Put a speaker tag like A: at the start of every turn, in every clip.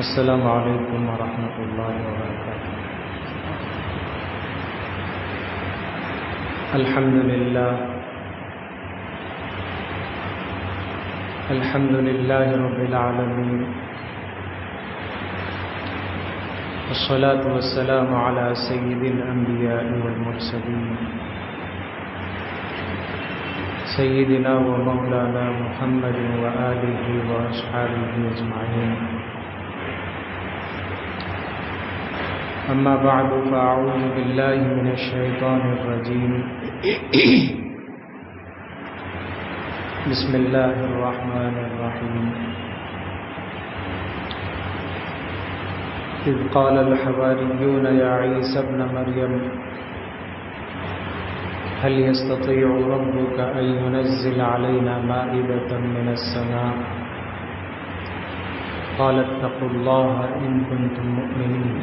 A: السلام علیکم ورحمۃ اللہ وبرکاتہ۔ الحمد للہ رب العالمین، والصلاة والسلام علی سید الانبیاء والمرسلین، سیدنا و مولانا محمد وآلہ واصحابہ اجمعین۔ اما بعد فاعوذ باللہ من الشیطان الرجیم، بسم اللہ الرحمن الرحیم۔ اذ قال الحواریون یا عیسی ابن مریم هل يستطيع ربك أن ينزل علينا مائدة من السماء قال اتقوا الله إن كنتم مؤمنين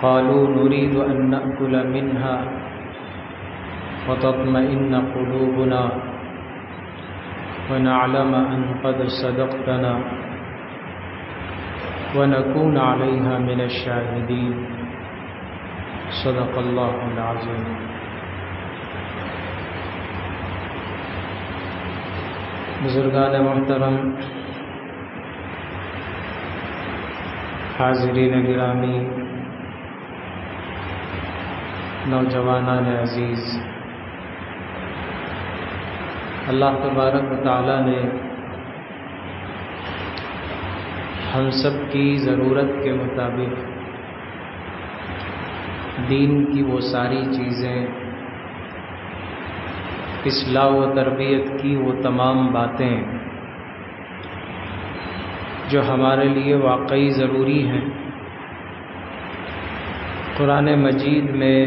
A: قالوا نريد أن نأكل منها وتطمئن قلوبنا ونعلم أن قد صدقتنا ونكون عليها من الشاهدين صدق اللہ العظیم۔ بزرگان محترم، حاضرین گرامی، نوجوانان عزیز، اللہ تبارک و تعالی نے ہم سب کی ضرورت کے مطابق دین کی وہ ساری چیزیں، اصلاح و تربیت کی وہ تمام باتیں جو ہمارے لیے واقعی ضروری ہیں، قرآن مجید میں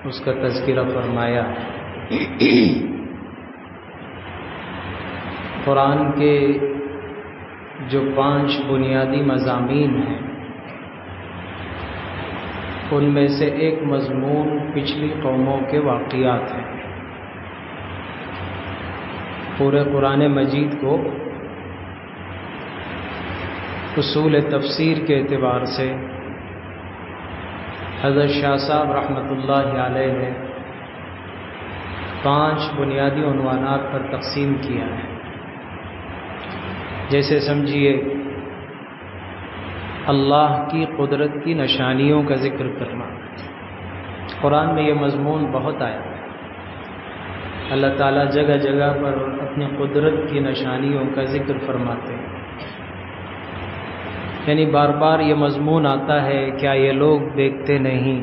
A: اس کا تذکرہ فرمایا ہے۔ قرآن کے جو 5 بنیادی مضامین ہیں، ان میں سے ایک مضمون پچھلی قوموں کے واقعات ہیں۔ پورے قرآن مجید کو اصول تفسیر کے اعتبار سے حضرت شاہ صاحب رحمۃ اللہ علیہ نے 5 بنیادی عنوانات پر تقسیم کیا ہے۔ جیسے سمجھیے اللہ کی قدرت کی نشانیوں کا ذکر کرنا، قرآن میں یہ مضمون بہت آیا ہے۔ اللہ تعالیٰ جگہ جگہ پر اپنی قدرت کی نشانیوں کا ذکر فرماتے ہیں، یعنی بار بار یہ مضمون آتا ہے، کیا یہ لوگ دیکھتے نہیں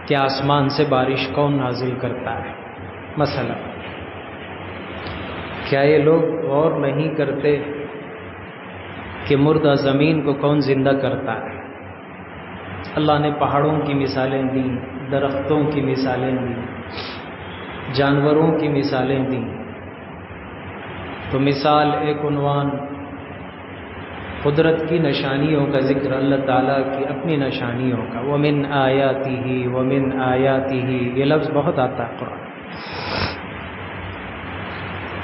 A: کہ آسمان سے بارش کون نازل کرتا ہے؟ مثلا کیا یہ لوگ غور نہیں کرتے کہ مردہ زمین کو کون زندہ کرتا ہے؟ اللہ نے پہاڑوں کی مثالیں دیں، درختوں کی مثالیں دیں، جانوروں کی مثالیں دیں۔ تو مثال ایک عنوان قدرت کی نشانیوں کا ذکر، اللہ تعالیٰ کی اپنی نشانیوں کا۔ وَمِنْ آیَاتِهِ وَمِنْ آیَاتِهِ، یہ لفظ بہت آتا ہے قرآن،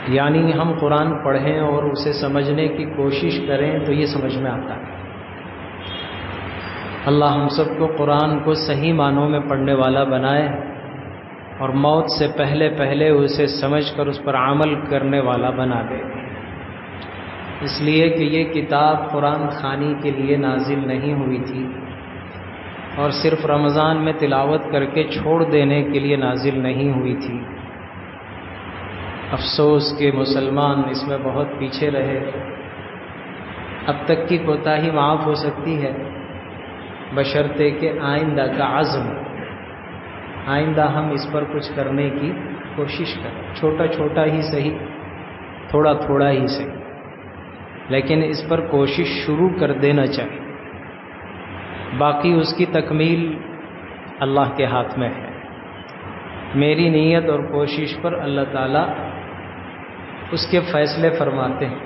A: یعنی ہم قرآن پڑھیں اور اسے سمجھنے کی کوشش کریں تو یہ سمجھ میں آتا ہے۔ اللہ ہم سب کو قرآن کو صحیح معنوں میں پڑھنے والا بنائے اور موت سے پہلے پہلے اسے سمجھ کر اس پر عمل کرنے والا بنا دے۔ اس لیے کہ یہ کتاب قرآن خوانی کے لیے نازل نہیں ہوئی تھی اور صرف رمضان میں تلاوت کر کے چھوڑ دینے کے لیے نازل نہیں ہوئی تھی۔ افسوس کہ مسلمان اس میں بہت پیچھے رہے۔ اب تک کی کوتاہی معاف ہو سکتی ہے بشرطے کہ آئندہ کا عزم، آئندہ ہم اس پر کچھ کرنے کی کوشش کریں، چھوٹا چھوٹا ہی صحیح، تھوڑا تھوڑا ہی صحیح، لیکن اس پر کوشش شروع کر دینا چاہیے۔ باقی اس کی تکمیل اللہ کے ہاتھ میں ہے۔ میری نیت اور کوشش پر اللہ تعالیٰ اس کے فیصلے فرماتے ہیں۔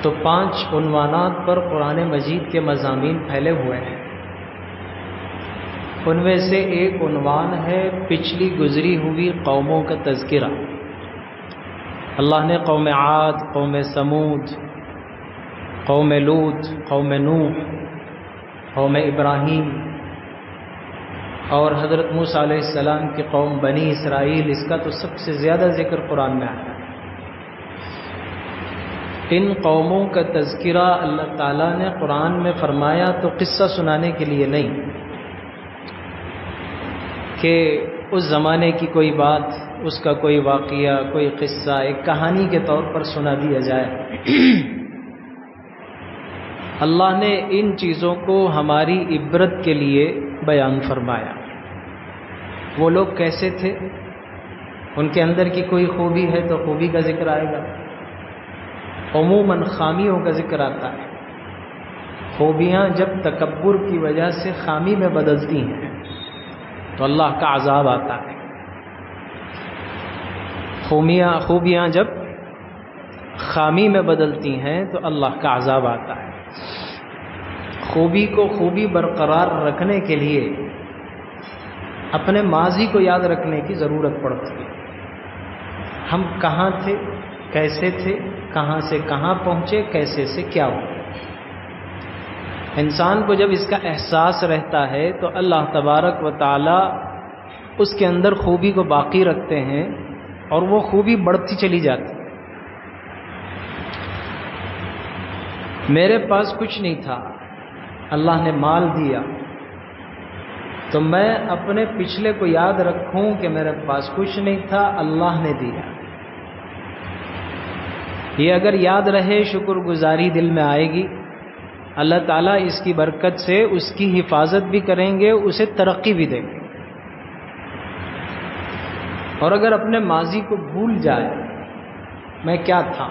A: تو 5 عنوانات پر قرآن مجید کے مضامین پھیلے ہوئے ہیں۔ ان میں سے ایک عنوان ہے پچھلی گزری ہوئی قوموں کا تذکرہ۔ اللہ نے قوم عاد، قوم سمود، قوم لوط، قوم نوح، قوم ابراہیم اور حضرت موسیٰ علیہ السلام کی قوم بنی اسرائیل، اس کا تو سب سے زیادہ ذکر قرآن میں آتا ہے۔ ان قوموں کا تذکرہ اللہ تعالیٰ نے قرآن میں فرمایا تو قصہ سنانے کے لیے نہیں کہ اس زمانے کی کوئی بات، اس کا کوئی واقعہ، کوئی قصہ ایک کہانی کے طور پر سنا دیا جائے۔ اللہ نے ان چیزوں کو ہماری عبرت کے لیے بیان فرمایا۔ وہ لوگ کیسے تھے، ان کے اندر کی کوئی خوبی ہے تو خوبی کا ذکر آئے گا، عموماً خامیوں کا ذکر آتا ہے۔ خوبیاں جب تکبر کی وجہ سے خامی میں بدلتی ہیں تو اللہ کا عذاب آتا ہے۔ خوبیاں جب خامی میں بدلتی ہیں تو اللہ کا عذاب آتا ہے۔ خوبی کو خوبی برقرار رکھنے کے لیے اپنے ماضی کو یاد رکھنے کی ضرورت پڑتی ہے۔ ہم کہاں تھے، کیسے تھے، کہاں سے کہاں پہنچے، کیسے سے کیا ہوا۔ انسان کو جب اس کا احساس رہتا ہے تو اللہ تبارک و تعالی اس کے اندر خوبی کو باقی رکھتے ہیں اور وہ خوبی بڑھتی چلی جاتی ہے۔ میرے پاس کچھ نہیں تھا، اللہ نے مال دیا، تو میں اپنے پچھلے کو یاد رکھوں کہ میرے پاس کچھ نہیں تھا، اللہ نے دیا۔ یہ اگر یاد رہے، شکر گزاری دل میں آئے گی، اللہ تعالیٰ اس کی برکت سے اس کی حفاظت بھی کریں گے، اسے ترقی بھی دیں گے۔ اور اگر اپنے ماضی کو بھول جائے میں کیا تھا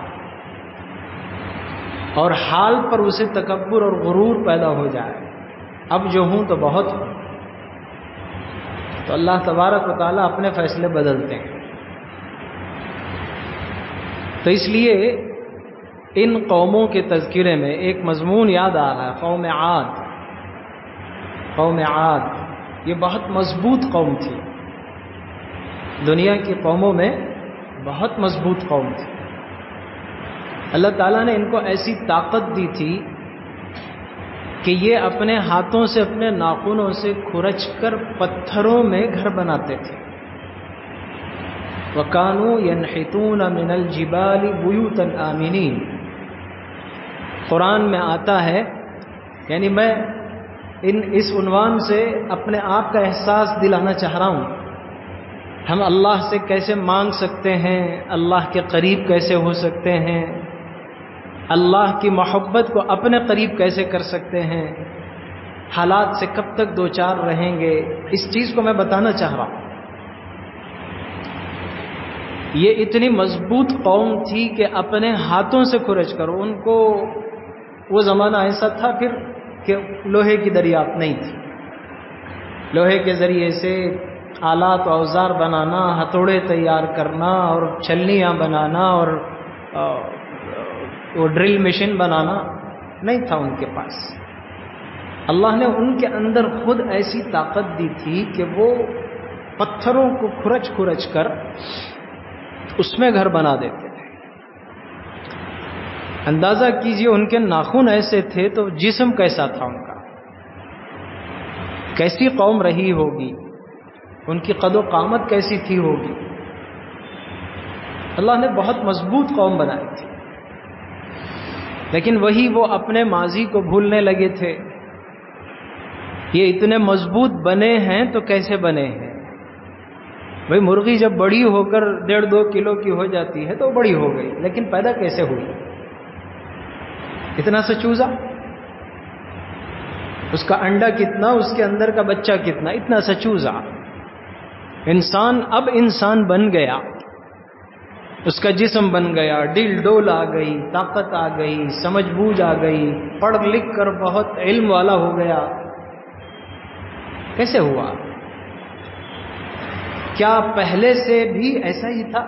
A: اور حال پر اسے تکبر اور غرور پیدا ہو جائے، اب جو ہوں تو بہت ہوں، تو اللہ تبارک و تعالیٰ اپنے فیصلے بدلتے ہیں۔ تو اس لیے ان قوموں کے تذکرے میں ایک مضمون یاد آ رہا ہے، قوم عاد۔ قوم عاد یہ بہت مضبوط قوم تھی، دنیا کی قوموں میں بہت مضبوط قوم تھی۔ اللہ تعالیٰ نے ان کو ایسی طاقت دی تھی کہ یہ اپنے ہاتھوں سے، اپنے ناخنوں سے کھرچ کر پتھروں میں گھر بناتے تھے۔ وَكَانُوا يَنْحِتُونَ مِنَ الْجِبَالِ بُيُوتًا آمِنِينَ۔ قرآن میں آتا ہے، یعنی میں اس عنوان سے اپنے آپ کا احساس دلانا چاہ رہا ہوں، ہم اللہ سے کیسے مانگ سکتے ہیں، اللہ کے قریب کیسے ہو سکتے ہیں، اللہ کی محبت کو اپنے قریب کیسے کر سکتے ہیں، حالات سے کب تک دوچار رہیں گے، اس چیز کو میں بتانا چاہ رہا ہوں۔ یہ اتنی مضبوط قوم تھی کہ اپنے ہاتھوں سے کھرچ کر، ان کو وہ زمانہ ایسا تھا پھر کہ لوہے کی دریافت نہیں تھی، لوہے کے ذریعے سے آلات و اوزار بنانا، ہتھوڑے تیار کرنا اور چھلنیاں بنانا اور وہ ڈرل مشین بنانا نہیں تھا ان کے پاس۔ اللہ نے ان کے اندر خود ایسی طاقت دی تھی کہ وہ پتھروں کو کھرچ کھرچ کر اس میں گھر بنا دیتے تھے۔ اندازہ کیجئے ان کے ناخن ایسے تھے تو جسم کیسا تھا ان کا، کیسی قوم رہی ہوگی، ان کی قد و قامت کیسی تھی ہوگی۔ اللہ نے بہت مضبوط قوم بنائی تھی، لیکن وہی وہ اپنے ماضی کو بھولنے لگے تھے۔ یہ اتنے مضبوط بنے ہیں تو کیسے بنے ہیں؟ بھئی مرغی جب بڑی ہو کر 1.5-2 کلو کی ہو جاتی ہے تو بڑی ہو گئی، لیکن پیدا کیسے ہوئی؟ اتنا سا چوزا، اس کا انڈا کتنا، اس کے اندر کا بچہ کتنا، اتنا سا چوزا۔ انسان اب انسان بن گیا، اس کا جسم بن گیا، ڈل ڈول آ گئی، طاقت آ گئی، سمجھ بوجھ آ گئی، پڑھ لکھ کر بہت علم والا ہو گیا۔ کیسے ہوا؟ کیا پہلے سے بھی ایسا ہی تھا؟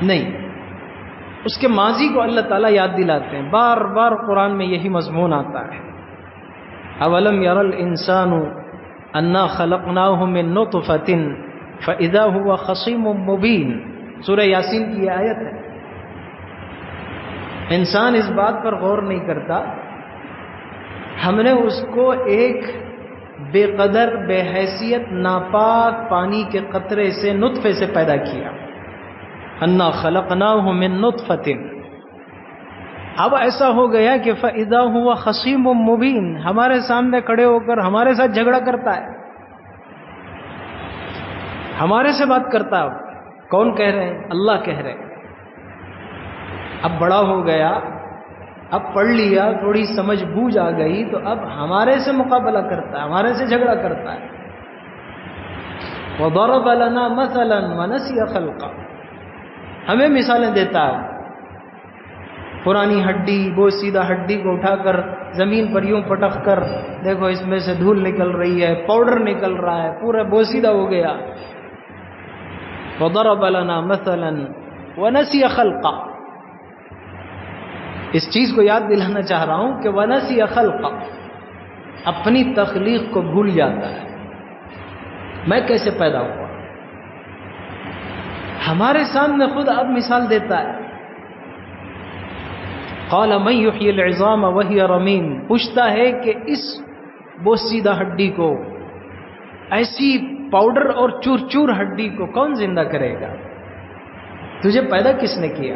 A: نہیں، اس کے ماضی کو اللہ تعالیٰ یاد دلاتے ہیں، بار بار قرآن میں یہی مضمون آتا ہے۔ اولم یر الانسان انا خلقناہ من نطفۃ فاذا هو خصیم مبین، سورہ یاسین کی یہ آیت ہے۔ انسان اس بات پر غور نہیں کرتا، ہم نے اس کو ایک بے قدر بے حیثیت ناپاک پانی کے قطرے سے نطفے سے پیدا کیا۔ انا خلقناہ من نطفۃ، اب ایسا ہو گیا کہ فَإِذَا هُوَ خَصِيمٌ مُبِينٌ، ہمارے سامنے کھڑے ہو کر ہمارے ساتھ جھگڑا کرتا ہے، ہمارے سے بات کرتا ہے۔ کون کہہ رہے ہیں؟ اللہ کہہ رہے ہیں۔ اب بڑا ہو گیا، اب پڑھ لیا، تھوڑی سمجھ بوجھ آ گئی، تو اب ہمارے سے مقابلہ کرتا ہے، ہمارے سے جھگڑا کرتا ہے۔ وَضَرَبَ لَنَا مَثَلًا وَنَسِيَ خَلْقًا، ہمیں مثالیں دیتا ہے۔ پرانی ہڈی، بوسیدہ ہڈی کو اٹھا کر زمین پر یوں پٹخ کر دیکھو اس میں سے دھول نکل رہی ہے، پاؤڈر نکل رہا ہے، پورا بوسیدہ ہو گیا۔ وَضَرَبَ لَنَا مَثَلًا وَنَسِيَ خَلْقًا، اس چیز کو یاد دلانا چاہ رہا ہوں کہ وَنَسِيَ خَلْقًا، اپنی تخلیق کو بھول جاتا ہے، میں کیسے پیدا ہوا۔ ہمارے سامنے خود اب مثال دیتا ہے۔ قال من یحیی العظام وہی رمیم، پوچھتا ہے کہ اس بوسیدہ ہڈی کو، ایسی پاؤڈر اور چور چور ہڈی کو کون زندہ کرے گا؟ تجھے پیدا کس نے کیا؟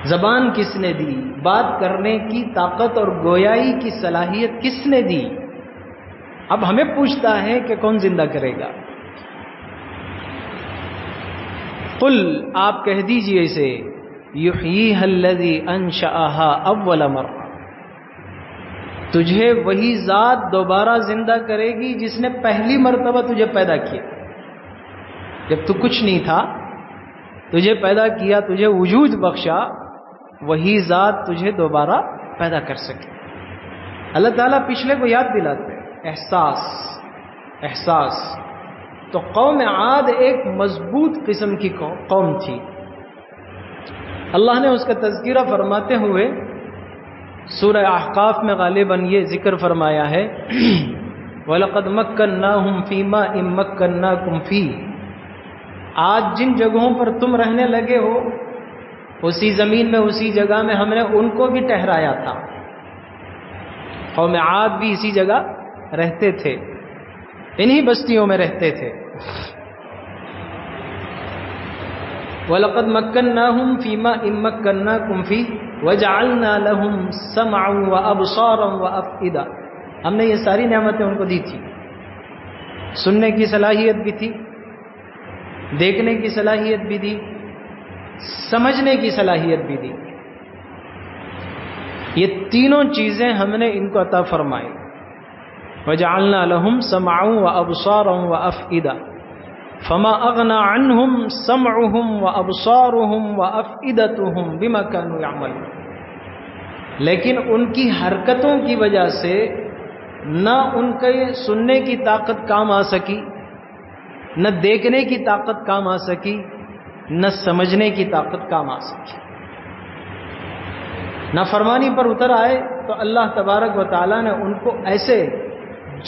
A: زبان کس نے دی؟ بات کرنے کی طاقت اور گویائی کی صلاحیت کس نے دی؟ اب ہمیں پوچھتا ہے کہ کون زندہ کرے گا؟ قل، آپ کہہ دیجئے اسے، یحییہا الذی انشأہا اول مرہ، تجھے وہی ذات دوبارہ زندہ کرے گی جس نے پہلی مرتبہ تجھے پیدا کیا۔ جب تو کچھ نہیں تھا، تجھے پیدا کیا، تجھے وجود بخشا، وہی ذات تجھے دوبارہ پیدا کر سکے۔ اللہ تعالیٰ پچھلے کو یاد دلاتے ہیں، احساس۔ تو قوم عاد ایک مضبوط قسم کی قوم تھی۔ اللہ نے اس کا تذکرہ فرماتے ہوئے سورہ احقاف میں غالباً یہ ذکر فرمایا ہے، وَلَقَدْ مَكَّنَّاهُمْ فِي مَاءٍ مَكَّنَّاكُمْ فِيهِ، آج جن جگہوں پر تم رہنے لگے ہو، اسی زمین میں، اسی جگہ میں ہم نے ان کو بھی ٹھہرایا تھا۔ قوم عاد بھی اسی جگہ رہتے تھے، انہی بستیوں میں رہتے تھے۔ وَلَقَدْ مَكَّنَّاهُمْ فِي مَاءٍ مَكَّنَّاكُمْ فِيهِ وَجَعَلْنَا لَهُمْ سَمْعًا وَأَبْصَارًا وَأَفْئِدَةً، ہم نے یہ ساری نعمتیں ان کو دی تھی۔ سننے کی صلاحیت بھی تھی، دیکھنے کی صلاحیت بھی دی، سمجھنے کی صلاحیت بھی دی۔ یہ تینوں چیزیں ہم نے ان کو عطا فرمائی۔ وَجَعَلْنَا لَهُمْ سَمْعًا وَأَبْصَارًا وَأَفْئِدَةً فما اغنى عنهم سمعهم وابصارهم وافئدتهم بما كانوا يعملون، لیکن ان کی حرکتوں کی وجہ سے نہ ان کے سننے کی طاقت کام آ سکی، نہ دیکھنے کی طاقت کام آ سکی، نہ سمجھنے کی طاقت کام آ سکی۔ نافرمانی پر اتر آئے تو اللہ تبارک و تعالیٰ نے ان کو ایسے،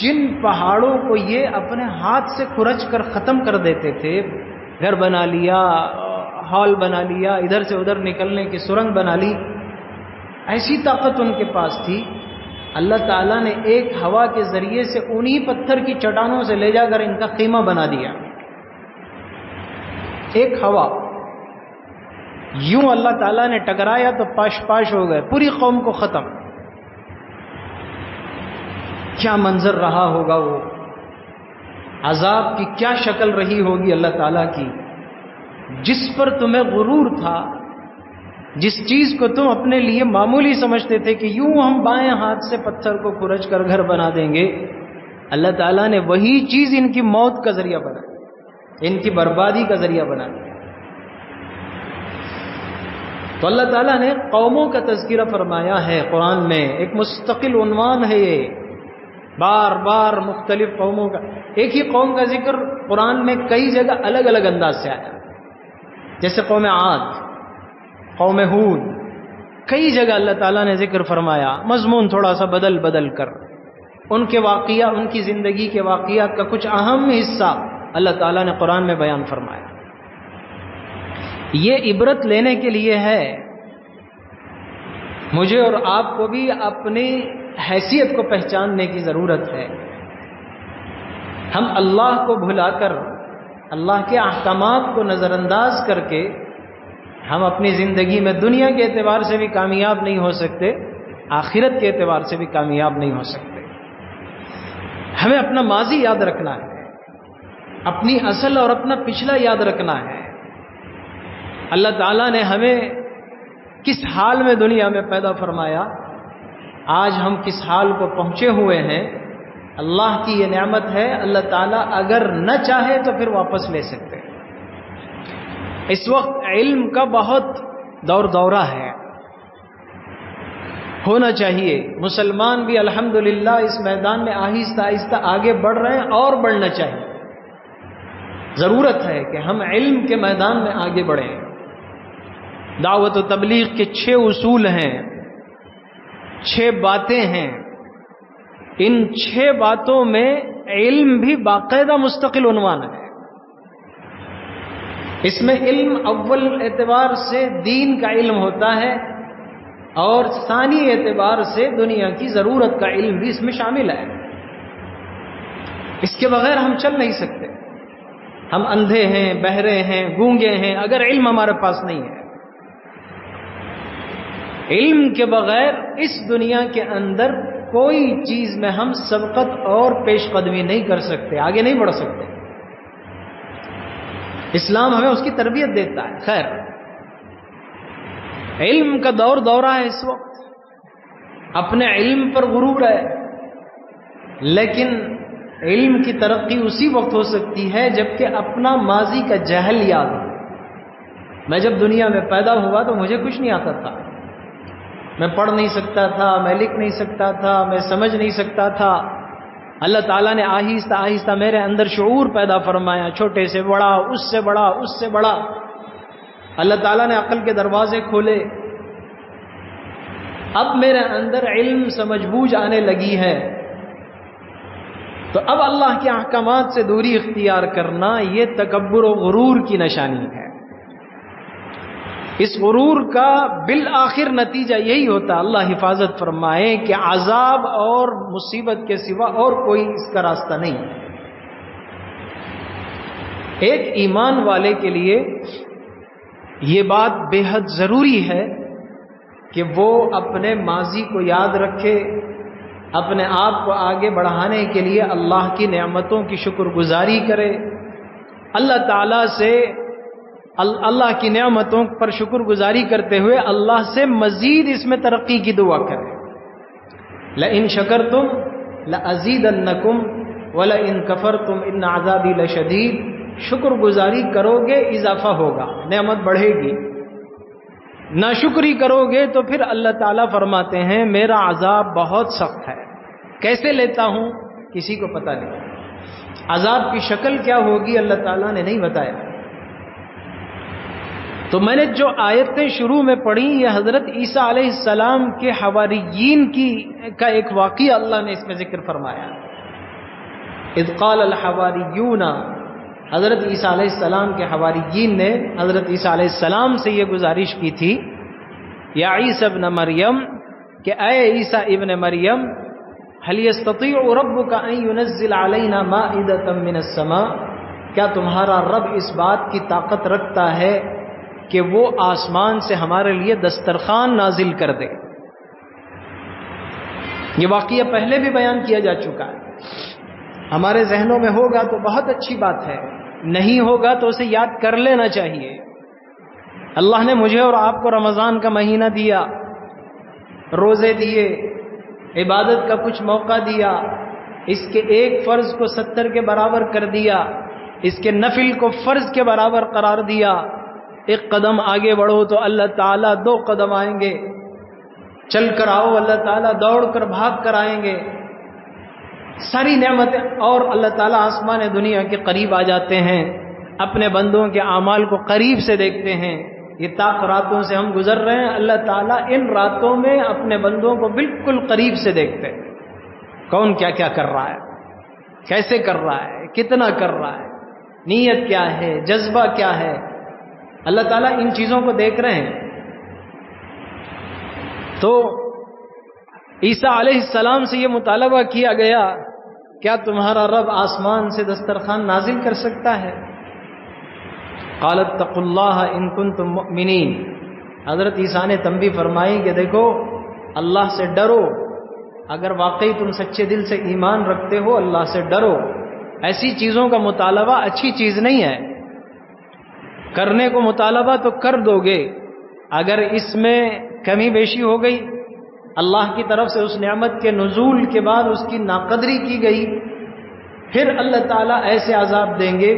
A: جن پہاڑوں کو یہ اپنے ہاتھ سے کھرچ کر ختم کر دیتے تھے، گھر بنا لیا، ہال بنا لیا، ادھر سے ادھر نکلنے کی سرنگ بنا لی، ایسی طاقت ان کے پاس تھی، اللہ تعالیٰ نے ایک ہوا کے ذریعے سے انہی پتھر کی چٹانوں سے لے جا کر ان کا خیمہ بنا دیا۔ ایک ہوا، یوں اللہ تعالیٰ نے ٹکرایا تو پاش پاش ہو گئے، پوری قوم کو ختم۔ کیا منظر رہا ہوگا، وہ عذاب کی کیا شکل رہی ہوگی اللہ تعالیٰ کی، جس پر تمہیں غرور تھا، جس چیز کو تم اپنے لیے معمولی سمجھتے تھے کہ یوں ہم بائیں ہاتھ سے پتھر کو کھرچ کر گھر بنا دیں گے، اللہ تعالیٰ نے وہی چیز ان کی موت کا ذریعہ بنا، ان کی بربادی کا ذریعہ بنا دیا۔ تو اللہ تعالیٰ نے قوموں کا تذکرہ فرمایا ہے قرآن میں، ایک مستقل عنوان ہے یہ، بار بار مختلف قوموں کا، ایک ہی قوم کا ذکر قرآن میں کئی جگہ الگ الگ انداز سے آیا، جیسے قوم عاد، قوم ہود، کئی جگہ اللہ تعالیٰ نے ذکر فرمایا، مضمون تھوڑا سا بدل بدل کر، ان کے واقعہ، ان کی زندگی کے واقعات کا کچھ اہم حصہ اللہ تعالیٰ نے قرآن میں بیان فرمایا. یہ عبرت لینے کے لیے ہے. مجھے اور آپ کو بھی اپنی حیثیت کو پہچاننے کی ضرورت ہے. ہم اللہ کو بھلا کر، اللہ کے احکامات کو نظر انداز کر کے ہم اپنی زندگی میں دنیا کے اعتبار سے بھی کامیاب نہیں ہو سکتے، آخرت کے اعتبار سے بھی کامیاب نہیں ہو سکتے. ہمیں اپنا ماضی یاد رکھنا ہے، اپنی اصل اور اپنا پچھلا یاد رکھنا ہے. اللہ تعالیٰ نے ہمیں کس حال میں دنیا میں پیدا فرمایا، آج ہم کس حال کو پہنچے ہوئے ہیں، اللہ کی یہ نعمت ہے. اللہ تعالیٰ اگر نہ چاہے تو پھر واپس لے سکتے. اس وقت علم کا بہت دورہ ہے، ہونا چاہیے. مسلمان بھی الحمدللہ اس میدان میں آہستہ آہستہ آگے بڑھ رہے ہیں اور بڑھنا چاہیے. ضرورت ہے کہ ہم علم کے میدان میں آگے بڑھیں. دعوت و تبلیغ کے 6 اصول ہیں، 6 باتیں ہیں. ان 6 باتوں میں علم بھی باقاعدہ مستقل عنوان ہے. اس میں علم اول اعتبار سے دین کا علم ہوتا ہے اور ثانی اعتبار سے دنیا کی ضرورت کا علم بھی اس میں شامل ہے. اس کے بغیر ہم چل نہیں سکتے. ہم اندھے ہیں، بہرے ہیں، گونگے ہیں اگر علم ہمارے پاس نہیں ہے. علم کے بغیر اس دنیا کے اندر کوئی چیز میں ہم سبقت اور پیش قدمی نہیں کر سکتے، آگے نہیں بڑھ سکتے. اسلام ہمیں اس کی تربیت دیتا ہے. خیر، علم کا دورہ ہے اس وقت. اپنے علم پر غرور ہے، لیکن علم کی ترقی اسی وقت ہو سکتی ہے جبکہ اپنا ماضی کا جہل یاد ہو. میں جب دنیا میں پیدا ہوا تو مجھے کچھ نہیں آتا تھا. میں پڑھ نہیں سکتا تھا، میں لکھ نہیں سکتا تھا، میں سمجھ نہیں سکتا تھا. اللہ تعالیٰ نے آہستہ آہستہ میرے اندر شعور پیدا فرمایا، چھوٹے سے بڑا، اس سے بڑا، اس سے بڑا. اللہ تعالیٰ نے عقل کے دروازے کھولے. اب میرے اندر علم سمجھ بوجھ آنے لگی ہے. تو اب اللہ کے احکامات سے دوری اختیار کرنا یہ تکبر و غرور کی نشانی ہے. اس غرور کا بالآخر نتیجہ یہی ہوتا، اللہ حفاظت فرمائے، کہ عذاب اور مصیبت کے سوا اور کوئی اس کا راستہ نہیں. ایک ایمان والے کے لیے یہ بات بے حد ضروری ہے کہ وہ اپنے ماضی کو یاد رکھے، اپنے آپ کو آگے بڑھانے کے لیے اللہ کی نعمتوں کی شکر گزاری کرے، اللہ تعالیٰ سے اللہ کی نعمتوں پر شکر گزاری کرتے ہوئے اللہ سے مزید اس میں ترقی کی دعا کرے. لَإِن شَكَرْتُمْ لَأَزِيدَنَّكُمْ وَلَإِن كَفَرْتُمْ إِنَّ عَذَابِي لَشَدِيدٌ. شکر گزاری کرو گے اضافہ ہوگا، نعمت بڑھے گی. ناشکری کرو گے تو پھر اللہ تعالیٰ فرماتے ہیں میرا عذاب بہت سخت ہے. کیسے لیتا ہوں کسی کو پتہ نہیں. عذاب کی شکل کیا ہوگی اللہ تعالیٰ نے نہیں بتایا. تو میں نے جو آیتیں شروع میں پڑھی یہ حضرت عیسیٰ علیہ السلام کے حواریین کا ایک واقعہ اللہ نے اس میں ذکر فرمایا. اذ قال الحواریون، حضرت عیسیٰ علیہ السلام کے حواریین نے حضرت عیسیٰ علیہ السلام سے یہ گزارش کی تھی، یا عیسیٰ ابن مریم، کہ اے عیسیٰ ابن مریم، هل يستطيع ربك ان ينزل علينا مائدة من السماء، کیا تمہارا رب اس بات کی طاقت رکھتا ہے کہ وہ آسمان سے ہمارے لیے دسترخوان نازل کر دے. یہ واقعہ پہلے بھی بیان کیا جا چکا ہے. ہمارے ذہنوں میں ہوگا تو بہت اچھی بات ہے، نہیں ہوگا تو اسے یاد کر لینا چاہیے. اللہ نے مجھے اور آپ کو رمضان کا مہینہ دیا، روزے دیے، عبادت کا کچھ موقع دیا، اس کے ایک فرض کو 70 کے برابر کر دیا، اس کے نفل کو فرض کے برابر قرار دیا. ایک قدم آگے بڑھو تو اللہ تعالیٰ 2 قدم آئیں گے، چل کر آؤ اللہ تعالیٰ دوڑ کر بھاگ کر آئیں گے. ساری نعمتیں، اور اللہ تعالیٰ آسمان دنیا کے قریب آ جاتے ہیں، اپنے بندوں کے اعمال کو قریب سے دیکھتے ہیں. یہ طاق راتوں سے ہم گزر رہے ہیں، اللہ تعالیٰ ان راتوں میں اپنے بندوں کو بالکل قریب سے دیکھتے ہیں. کون کیا کیا کر رہا ہے، کیسے کر رہا ہے، کتنا کر رہا ہے، نیت کیا ہے، جذبہ کیا ہے، اللہ تعالیٰ ان چیزوں کو دیکھ رہے ہیں۔ تو عیسیٰ علیہ السلام سے یہ مطالبہ کیا گیا، کیا تمہارا رب آسمان سے دسترخوان نازل کر سکتا ہے؟ قالت اتقوا اللہ ان کنتم مؤمنین۔ حضرت عیسیٰ نے تنبیہ فرمائی کہ دیکھو اللہ سے ڈرو، اگر واقعی تم سچے دل سے ایمان رکھتے ہو اللہ سے ڈرو۔ ایسی چیزوں کا مطالبہ اچھی چیز نہیں ہے، کرنے کو مطالبہ تو کر دو گے، اگر اس میں کمی بیشی ہو گئی، اللہ کی طرف سے اس نعمت کے نزول کے بعد اس کی ناقدری کی گئی، پھر اللہ تعالیٰ ایسے عذاب دیں گے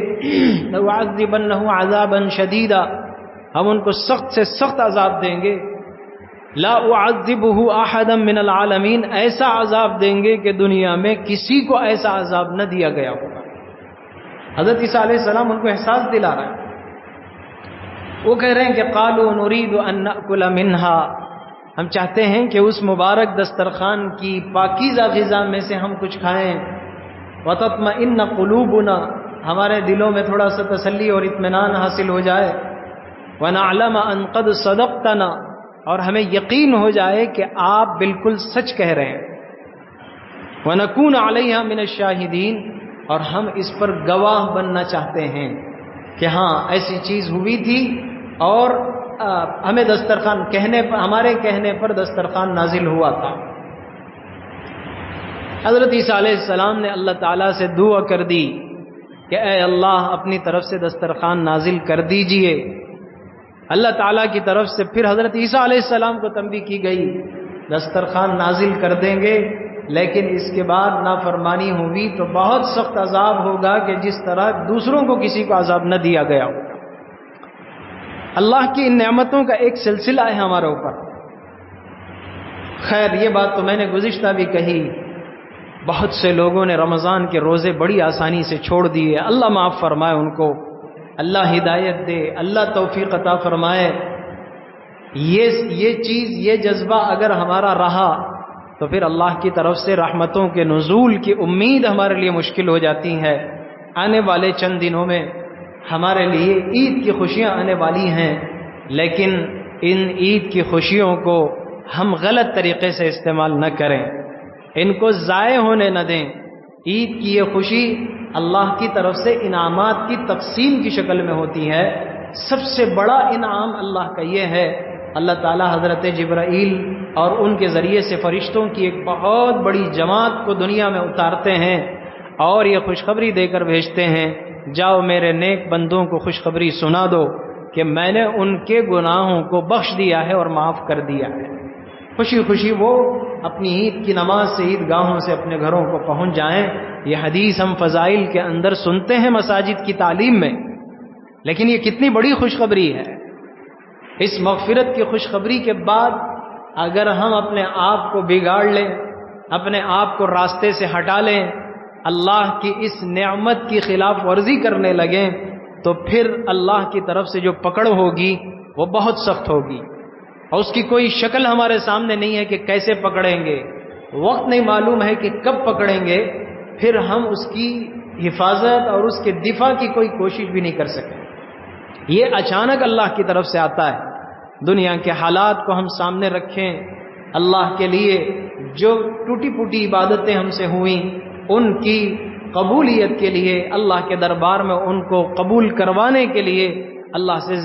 A: لَأُعَذِّبَنَّهُ عَذَابًا شَدِيدًا، ہم ان کو سخت سے سخت عذاب دیں گے، لا اعذبه احدا من العالمین، ایسا عذاب دیں گے کہ دنیا میں کسی کو ایسا عذاب نہ دیا گیا ہوگا۔ حضرت عیسیٰ علیہ السلام ان کو احساس دلا رہا ہے، وہ کہہ رہے ہیں کہ قالوا نريد ان ناكل منها، ہم چاہتے ہیں کہ اس مبارک دسترخوان کی پاکیزہ غذا میں سے ہم کچھ کھائیں، وتطمئن قلوبنا، ہمارے دلوں میں تھوڑا سا تسلی اور اطمینان حاصل ہو جائے، ونعلم ان قد صدقتنا، اور ہمیں یقین ہو جائے کہ آپ بالکل سچ کہہ رہے ہیں، وَنَكُونَ عَلَيْهَا مِنَ الشَّاهِدِينَ، اور ہم اس پر گواہ بننا چاہتے ہیں کہ ہاں ایسی چیز ہوئی تھی اور ہمیں دسترخوان ہمارے کہنے پر دسترخوان نازل ہوا تھا۔ حضرت عیسیٰ علیہ السلام نے اللہ تعالیٰ سے دعا کر دی کہ اے اللہ اپنی طرف سے دسترخوان نازل کر دیجئے۔ اللہ تعالیٰ کی طرف سے پھر حضرت عیسیٰ علیہ السلام کو تنبیہ کی گئی، دسترخوان نازل کر دیں گے، لیکن اس کے بعد نافرمانی ہوئی تو بہت سخت عذاب ہوگا کہ جس طرح دوسروں کو کسی کو عذاب نہ دیا گیا ہوگا۔ اللہ کی ان نعمتوں کا ایک سلسلہ ہے ہمارے اوپر۔ خیر یہ بات تو میں نے گزشتہ بھی کہی، بہت سے لوگوں نے رمضان کے روزے بڑی آسانی سے چھوڑ دیے، اللہ معاف فرمائے ان کو، اللہ ہدایت دے، اللہ توفیق عطا فرمائے۔ یہ چیز، یہ جذبہ اگر ہمارا رہا تو پھر اللہ کی طرف سے رحمتوں کے نزول کی امید ہمارے لیے مشکل ہو جاتی ہے۔ آنے والے چند دنوں میں ہمارے لیے عید کی خوشیاں آنے والی ہیں، لیکن ان عید کی خوشیوں کو ہم غلط طریقے سے استعمال نہ کریں، ان کو ضائع ہونے نہ دیں۔ عید کی یہ خوشی اللہ کی طرف سے انعامات کی تقسیم کی شکل میں ہوتی ہے۔ سب سے بڑا انعام اللہ کا یہ ہے، اللہ تعالیٰ حضرت جبرائیل اور ان کے ذریعے سے فرشتوں کی ایک بہت بڑی جماعت کو دنیا میں اتارتے ہیں اور یہ خوشخبری دے کر بھیجتے ہیں، جاؤ میرے نیک بندوں کو خوشخبری سنا دو کہ میں نے ان کے گناہوں کو بخش دیا ہے اور معاف کر دیا ہے۔ خوشی خوشی وہ اپنی عید کی نماز سے عید گاہوں سے اپنے گھروں کو پہنچ جائیں۔ یہ حدیث ہم فضائل کے اندر سنتے ہیں مساجد کی تعلیم میں، لیکن یہ کتنی بڑی خوشخبری ہے۔ اس مغفرت کی خوشخبری کے بعد اگر ہم اپنے آپ کو بگاڑ لیں، اپنے آپ کو راستے سے ہٹا لیں، اللہ کی اس نعمت کی خلاف ورزی کرنے لگیں، تو پھر اللہ کی طرف سے جو پکڑ ہوگی وہ بہت سخت ہوگی، اور اس کی کوئی شکل ہمارے سامنے نہیں ہے کہ کیسے پکڑیں گے، وقت نہیں معلوم ہے کہ کب پکڑیں گے، پھر ہم اس کی حفاظت اور اس کے دفاع کی کوئی کوشش بھی نہیں کر سکیں۔ یہ اچانک اللہ کی طرف سے آتا ہے۔ دنیا کے حالات کو ہم سامنے رکھیں، اللہ کے لیے جو ٹوٹی پوٹی عبادتیں ہم سے ہوئیں ان کی قبولیت کے لیے، اللہ کے دربار میں ان کو قبول کروانے کے لیے اللہ سے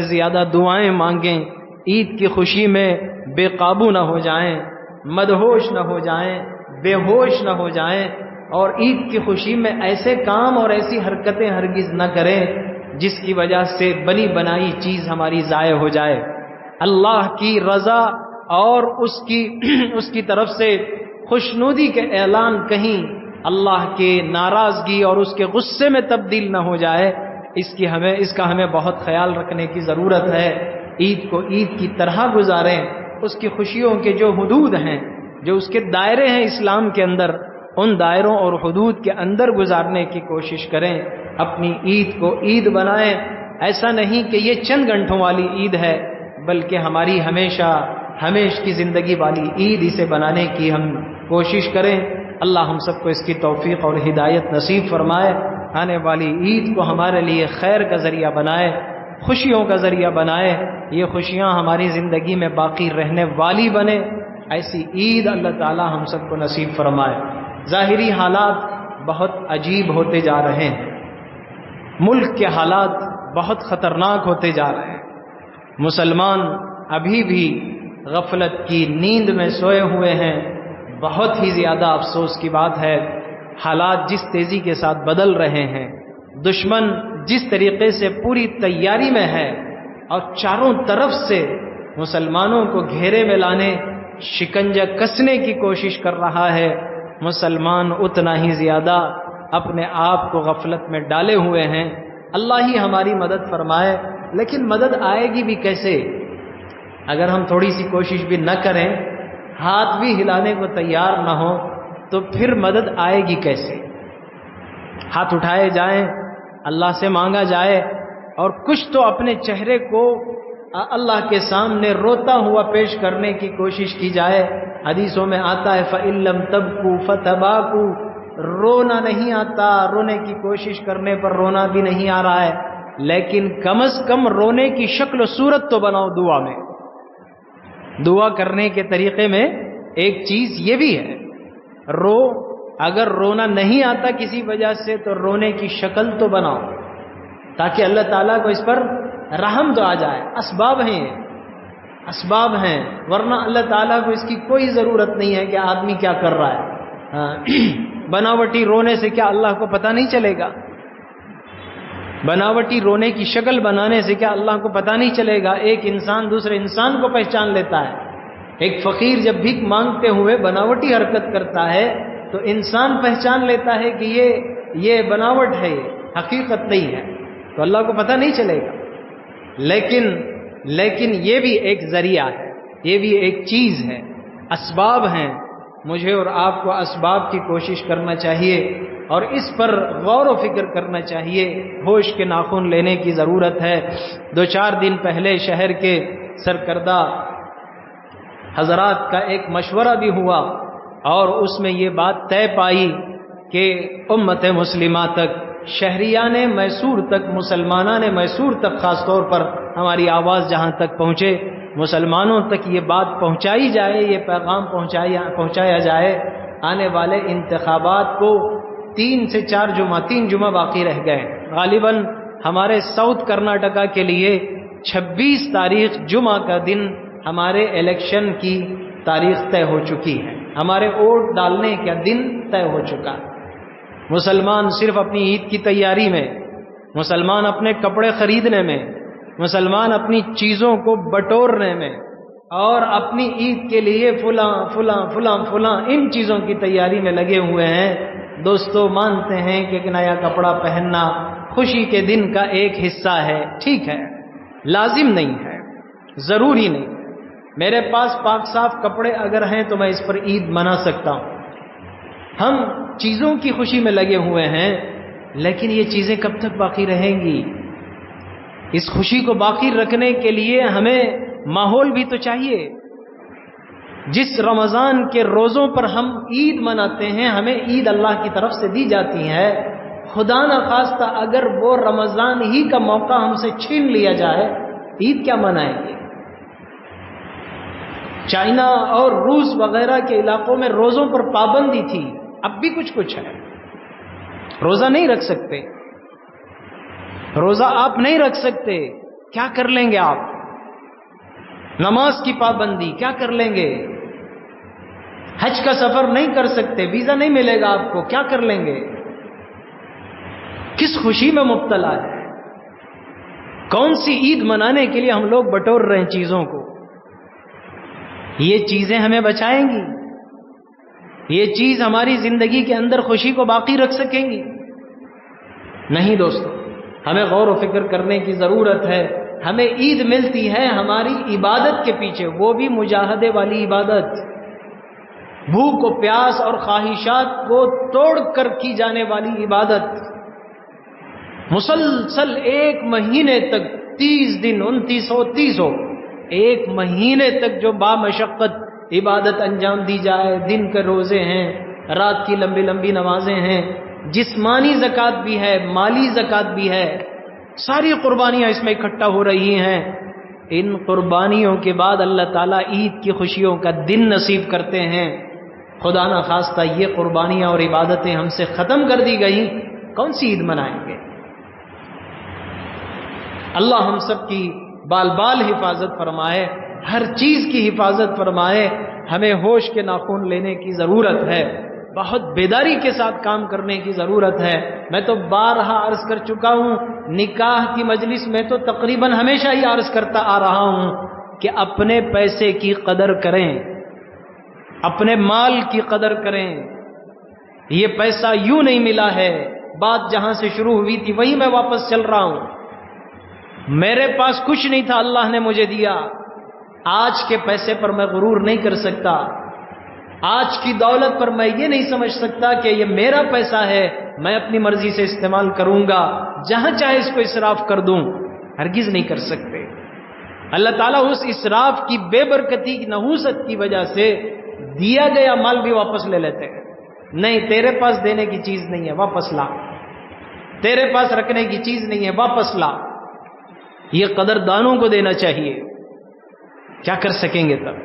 A: زیادہ دعائیں مانگیں، عید کی خوشی میں بے قابو نہ ہو جائیں، مدہوش نہ ہو جائیں، بے ہوش نہ ہو جائیں، اور عید کی خوشی میں ایسے کام اور ایسی حرکتیں ہرگز نہ کریں جس کی وجہ سے بنی بنائی چیز ہماری ضائع ہو جائے۔ اللہ کی رضا اور اس کی طرف سے خوشنودی کے اعلان کہیں اللہ کے ناراضگی اور اس کے غصے میں تبدیل نہ ہو جائے، اس کا ہمیں بہت خیال رکھنے کی ضرورت ہے۔ عید کو عید کی طرح گزاریں، اس کی خوشیوں کے جو حدود ہیں، جو اس کے دائرے ہیں اسلام کے اندر، ان دائروں اور حدود کے اندر گزارنے کی کوشش کریں، اپنی عید کو عید بنائیں۔ ایسا نہیں کہ یہ چند گھنٹوں والی عید ہے، بلکہ ہماری ہمیشہ کی زندگی والی عید اسے بنانے کی ہم کوشش کریں۔ اللہ ہم سب کو اس کی توفیق اور ہدایت نصیب فرمائے، آنے والی عید کو ہمارے لیے خیر کا ذریعہ بنائے، خوشیوں کا ذریعہ بنائے، یہ خوشیاں ہماری زندگی میں باقی رہنے والی بنے، ایسی عید اللہ تعالی ہم سب کو نصیب فرمائے۔ ظاہری حالات بہت عجیب ہوتے جا رہے ہیں، ملک کے حالات بہت خطرناک ہوتے جا رہے ہیں، مسلمان ابھی بھی غفلت کی نیند میں سوئے ہوئے ہیں۔ بہت ہی زیادہ افسوس کی بات ہے، حالات جس تیزی کے ساتھ بدل رہے ہیں، دشمن جس طریقے سے پوری تیاری میں ہے اور چاروں طرف سے مسلمانوں کو گھیرے میں لانے، شکنجہ کسنے کی کوشش کر رہا ہے، مسلمان اتنا ہی زیادہ اپنے آپ کو غفلت میں ڈالے ہوئے ہیں۔ اللہ ہی ہماری مدد فرمائے، لیکن مدد آئے گی بھی کیسے اگر ہم تھوڑی سی کوشش بھی نہ کریں، ہاتھ بھی ہلانے کو تیار نہ ہو، تو پھر مدد آئے گی کیسے؟ ہاتھ اٹھائے جائیں، اللہ سے مانگا جائے، اور کچھ تو اپنے چہرے کو اللہ کے سامنے روتا ہوا پیش کرنے کی کوشش کی جائے۔ حدیثوں میں آتا ہے فَإِن لَّمْ تَبْكُوا فَتَبَاكُوا، رونا نہیں آتا، رونے کی کوشش کرنے پر رونا بھی نہیں آ رہا ہے، لیکن کم از کم رونے کی شکل و صورت تو بناؤ دعا میں۔ دعا کرنے کے طریقے میں ایک چیز یہ بھی ہے، اگر رونا نہیں آتا کسی وجہ سے تو رونے کی شکل تو بناؤ، تاکہ اللہ تعالیٰ کو اس پر رحم تو آ جائے۔ اسباب ہیں، ورنہ اللہ تعالیٰ کو اس کی کوئی ضرورت نہیں ہے کہ آدمی کیا کر رہا ہے۔ بناوٹی رونے سے کیا اللہ کو پتہ نہیں چلے گا؟ بناوٹی رونے کی شکل بنانے سے کیا اللہ کو پتہ نہیں چلے گا؟ ایک انسان دوسرے انسان کو پہچان لیتا ہے۔ ایک فقیر جب بھیک مانگتے ہوئے بناوٹی حرکت کرتا ہے تو انسان پہچان لیتا ہے کہ یہ بناوٹ ہے، یہ حقیقت نہیں ہے، تو اللہ کو پتہ نہیں چلے گا۔ لیکن یہ بھی ایک ذریعہ ہے، یہ بھی ایک چیز ہے، اسباب ہیں۔ مجھے اور آپ کو اسباب کی کوشش کرنا چاہیے اور اس پر غور و فکر کرنا چاہیے، ہوش کے ناخن لینے کی ضرورت ہے۔ 2-4 دن پہلے شہر کے سرکردہ حضرات کا ایک مشورہ بھی ہوا اور اس میں یہ بات طے پائی کہ امت مسلمہ تک، شہریان میسور تک، مسلمانان میسور تک، خاص طور پر ہماری آواز جہاں تک پہنچے، مسلمانوں تک یہ بات پہنچائی جائے، یہ پیغام پہنچایا جائے۔ آنے والے انتخابات کو 3 سے 4 جمعہ، 3 جمعہ باقی رہ گئے۔ غالباً ہمارے ساؤتھ کرناٹکا کے لیے 26 تاریخ جمعہ کا دن ہمارے الیکشن کی تاریخ طے ہو چکی ہے، ہمارے ووٹ ڈالنے کا دن طے ہو چکا۔ مسلمان صرف اپنی عید کی تیاری میں، مسلمان اپنے کپڑے خریدنے میں، مسلمان اپنی چیزوں کو بٹورنے میں اور اپنی عید کے لیے فلاں فلاں فلاں فلاں ان چیزوں کی تیاری میں لگے ہوئے ہیں۔ دوستو، مانتے ہیں کہ ایک نیا کپڑا پہننا خوشی کے دن کا ایک حصہ ہے، ٹھیک ہے، لازم نہیں ہے، ضروری نہیں۔ میرے پاس پاک صاف کپڑے اگر ہیں تو میں اس پر عید منا سکتا ہوں۔ ہم چیزوں کی خوشی میں لگے ہوئے ہیں، لیکن یہ چیزیں کب تک باقی رہیں گی؟ اس خوشی کو باقی رکھنے کے لیے ہمیں ماحول بھی تو چاہیے۔ جس رمضان کے روزوں پر ہم عید مناتے ہیں، ہمیں عید اللہ کی طرف سے دی جاتی ہے، خدا نخواستہ اگر وہ رمضان ہی کا موقع ہم سے چھین لیا جائے، عید کیا منائیں گے؟ چائنا اور روس وغیرہ کے علاقوں میں روزوں پر پابندی تھی، اب بھی کچھ ہے، روزہ نہیں رکھ سکتے، روزہ آپ نہیں رکھ سکتے، کیا کر لیں گے آپ؟ نماز کی پابندی کیا کر لیں گے؟ حج کا سفر نہیں کر سکتے، ویزا نہیں ملے گا آپ کو، کیا کر لیں گے؟ کس خوشی میں مبتلا ہے؟ کون سی عید منانے کے لیے ہم لوگ بٹور رہے ہیں چیزوں کو؟ یہ چیزیں ہمیں بچائیں گی؟ یہ چیز ہماری زندگی کے اندر خوشی کو باقی رکھ سکیں گی؟ نہیں دوستو، ہمیں غور و فکر کرنے کی ضرورت ہے۔ ہمیں عید ملتی ہے ہماری عبادت کے پیچھے، وہ بھی مجاہدے والی عبادت، بھوک و پیاس اور خواہشات کو توڑ کر کی جانے والی عبادت۔ مسلسل 1 مہینے تک 30 دن 2930 1 مہینے تک جو بامشقت عبادت انجام دی جائے، دن کے روزے ہیں، رات کی لمبی لمبی نمازیں ہیں، جسمانی زکوٰۃ بھی ہے، مالی زکوٰۃ بھی ہے، ساری قربانیاں اس میں اکٹھا ہو رہی ہیں۔ ان قربانیوں کے بعد اللہ تعالیٰ عید کی خوشیوں کا دن نصیب کرتے ہیں۔ خدا نہ خواستہ یہ قربانیاں اور عبادتیں ہم سے ختم کر دی گئیں، کون سی عید منائیں گے؟ اللہ ہم سب کی بال بال حفاظت فرمائے، ہر چیز کی حفاظت فرمائے۔ ہمیں ہوش کے ناخن لینے کی ضرورت ہے، بہت بیداری کے ساتھ کام کرنے کی ضرورت ہے۔ میں تو بارہا عرض کر چکا ہوں، نکاح کی مجلس میں تو تقریباً ہمیشہ ہی عرض کرتا آ رہا ہوں کہ اپنے پیسے کی قدر کریں، اپنے مال کی قدر کریں۔ یہ پیسہ یوں نہیں ملا ہے، بات جہاں سے شروع ہوئی تھی وہیں میں واپس چل رہا ہوں۔ میرے پاس کچھ نہیں تھا، اللہ نے مجھے دیا۔ آج کے پیسے پر میں غرور نہیں کر سکتا، آج کی دولت پر میں یہ نہیں سمجھ سکتا کہ یہ میرا پیسہ ہے، میں اپنی مرضی سے استعمال کروں گا، جہاں چاہے اس کو اسراف کر دوں، ہرگز نہیں کر سکتے۔ اللہ تعالیٰ اس اسراف کی بے برکتی کی نحوست کی وجہ سے دیا گیا مال بھی واپس لے لیتے ہیں۔ نہیں، تیرے پاس دینے کی چیز نہیں ہے، واپس لا۔ تیرے پاس رکھنے کی چیز نہیں ہے، واپس لا۔ یہ قدردانوں کو دینا چاہیے، کیا کر سکیں گے تب؟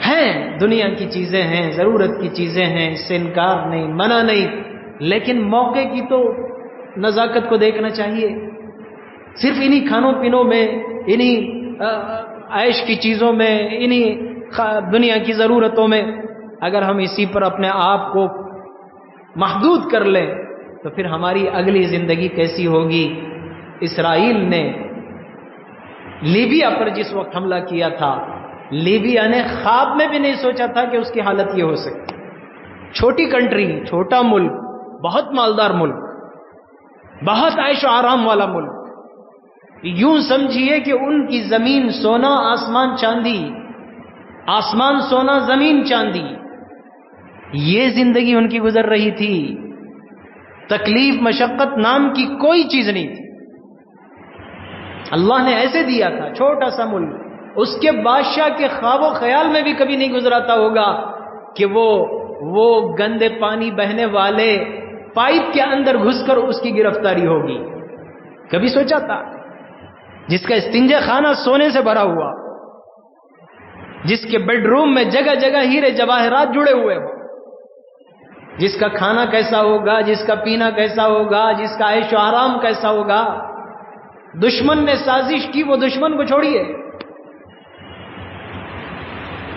A: ہیں دنیا کی چیزیں ہیں، ضرورت کی چیزیں ہیں، اس سے انکار نہیں، منع نہیں، لیکن موقع کی تو نزاکت کو دیکھنا چاہیے۔ صرف انہی کھانوں پینوں میں، انہی عیش کی چیزوں میں، انہی دنیا کی ضرورتوں میں اگر ہم اسی پر اپنے آپ کو محدود کر لیں تو پھر ہماری اگلی زندگی کیسی ہوگی؟ اسرائیل نے لیبیا پر جس وقت حملہ کیا تھا، لیبیا نے خواب میں بھی نہیں سوچا تھا کہ اس کی حالت یہ ہو سکتی۔ چھوٹی کنٹری، چھوٹا ملک، بہت مالدار ملک، بہت عیش و آرام والا ملک، یوں سمجھیے کہ ان کی زمین سونا، آسمان چاندی، آسمان سونا، زمین چاندی، یہ زندگی ان کی گزر رہی تھی۔ تکلیف مشقت نام کی کوئی چیز نہیں تھی، اللہ نے ایسے دیا تھا۔ چھوٹا سا ملک، اس کے بادشاہ کے خواب و خیال میں بھی کبھی نہیں گزراتا ہوگا کہ وہ گندے پانی بہنے والے پائپ کے اندر گھس کر اس کی گرفتاری ہوگی، کبھی سوچا تھا؟ جس کا استنجا خانہ سونے سے بھرا ہوا، جس کے بیڈ روم میں جگہ جگہ ہیرے جواہرات جڑے ہوئے ہو، جس کا کھانا کیسا ہوگا، جس کا پینا کیسا ہوگا، جس کا عیش و آرام کیسا ہوگا۔ دشمن نے سازش کی، وہ دشمن کو چھوڑیے،